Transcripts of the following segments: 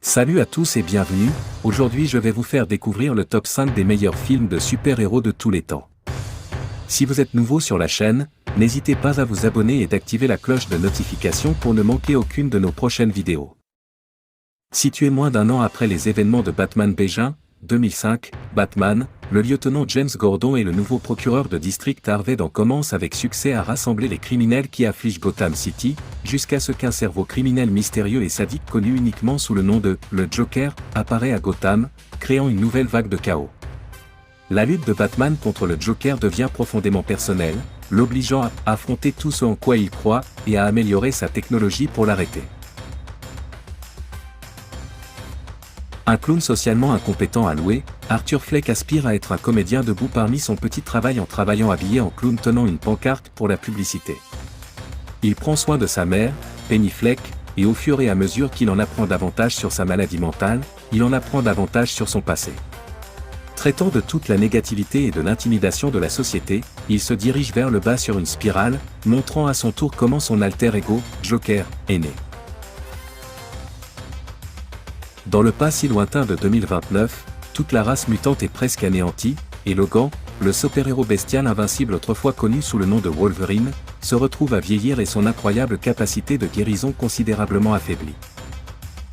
Salut à tous et bienvenue, aujourd'hui je vais vous faire découvrir le top 5 des meilleurs films de super-héros de tous les temps. Si vous êtes nouveau sur la chaîne, n'hésitez pas à vous abonner et d'activer la cloche de notification pour ne manquer aucune de nos prochaines vidéos. Situé moins d'un an après les événements de Batman Begins, 2005, Batman, le lieutenant James Gordon et le nouveau procureur de district Harvey Dent commencent avec succès à rassembler les criminels qui affligent Gotham City, jusqu'à ce qu'un cerveau criminel mystérieux et sadique connu uniquement sous le nom de « le Joker » apparaît à Gotham, créant une nouvelle vague de chaos. La lutte de Batman contre le Joker devient profondément personnelle, l'obligeant à affronter tout ce en quoi il croit et à améliorer sa technologie pour l'arrêter. Un clown socialement incompétent à louer, Arthur Fleck aspire à être un comédien debout parmi son petit travail en travaillant habillé en clown tenant une pancarte pour la publicité. Il prend soin de sa mère, Penny Fleck, et au fur et à mesure qu'il en apprend davantage sur sa maladie mentale, il en apprend davantage sur son passé. Traitant de toute la négativité et de l'intimidation de la société, il se dirige vers le bas sur une spirale, montrant à son tour comment son alter ego, Joker, est né. Dans le pas si lointain de 2029, toute la race mutante est presque anéantie, et Logan, le super-héros bestial invincible autrefois connu sous le nom de Wolverine, se retrouve à vieillir et son incroyable capacité de guérison considérablement affaiblie.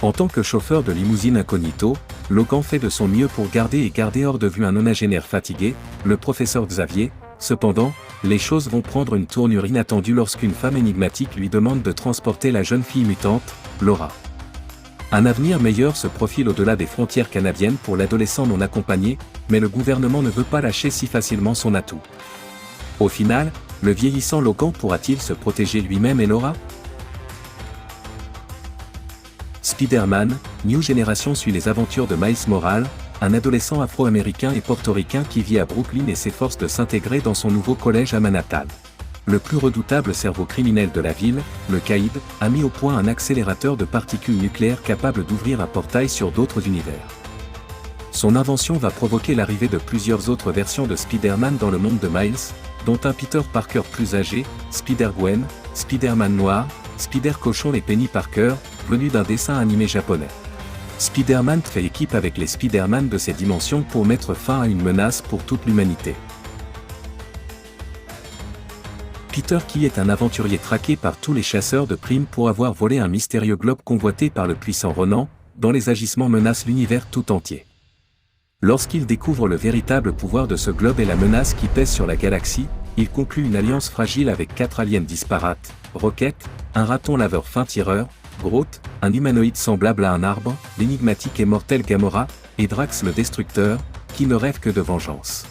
En tant que chauffeur de limousine incognito, Logan fait de son mieux pour garder hors de vue un nonagénaire fatigué, le professeur Xavier. Cependant, les choses vont prendre une tournure inattendue lorsqu'une femme énigmatique lui demande de transporter la jeune fille mutante, Laura. Un avenir meilleur se profile au-delà des frontières canadiennes pour l'adolescent non accompagné, mais le gouvernement ne veut pas lâcher si facilement son atout. Au final, le vieillissant Logan pourra-t-il se protéger lui-même et Laura? Spider-Man, New Generation suit les aventures de Miles Morales, un adolescent afro-américain et portoricain qui vit à Brooklyn et s'efforce de s'intégrer dans son nouveau collège à Manhattan. Le plus redoutable cerveau criminel de la ville, le Caïd, a mis au point un accélérateur de particules nucléaires capable d'ouvrir un portail sur d'autres univers. Son invention va provoquer l'arrivée de plusieurs autres versions de Spider-Man dans le monde de Miles, dont un Peter Parker plus âgé, Spider-Gwen, Spider-Man noir, Spider-Cochon et Penny Parker, venus d'un dessin animé japonais. Spider-Man fait équipe avec les Spider-Man de ces dimensions pour mettre fin à une menace pour toute l'humanité. Peter qui est un aventurier traqué par tous les chasseurs de primes pour avoir volé un mystérieux globe convoité par le puissant Ronan, dont les agissements menacent l'univers tout entier. Lorsqu'il découvre le véritable pouvoir de ce globe et la menace qui pèse sur la galaxie, il conclut une alliance fragile avec 4 aliens disparates, Rocket, un raton laveur fin tireur, Groot, un humanoïde semblable à un arbre, l'énigmatique et mortel Gamora, et Drax le Destructeur, qui ne rêve que de vengeance.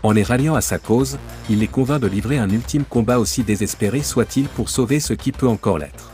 En les ralliant à sa cause, il les convainc de livrer un ultime combat aussi désespéré soit-il pour sauver ce qui peut encore l'être.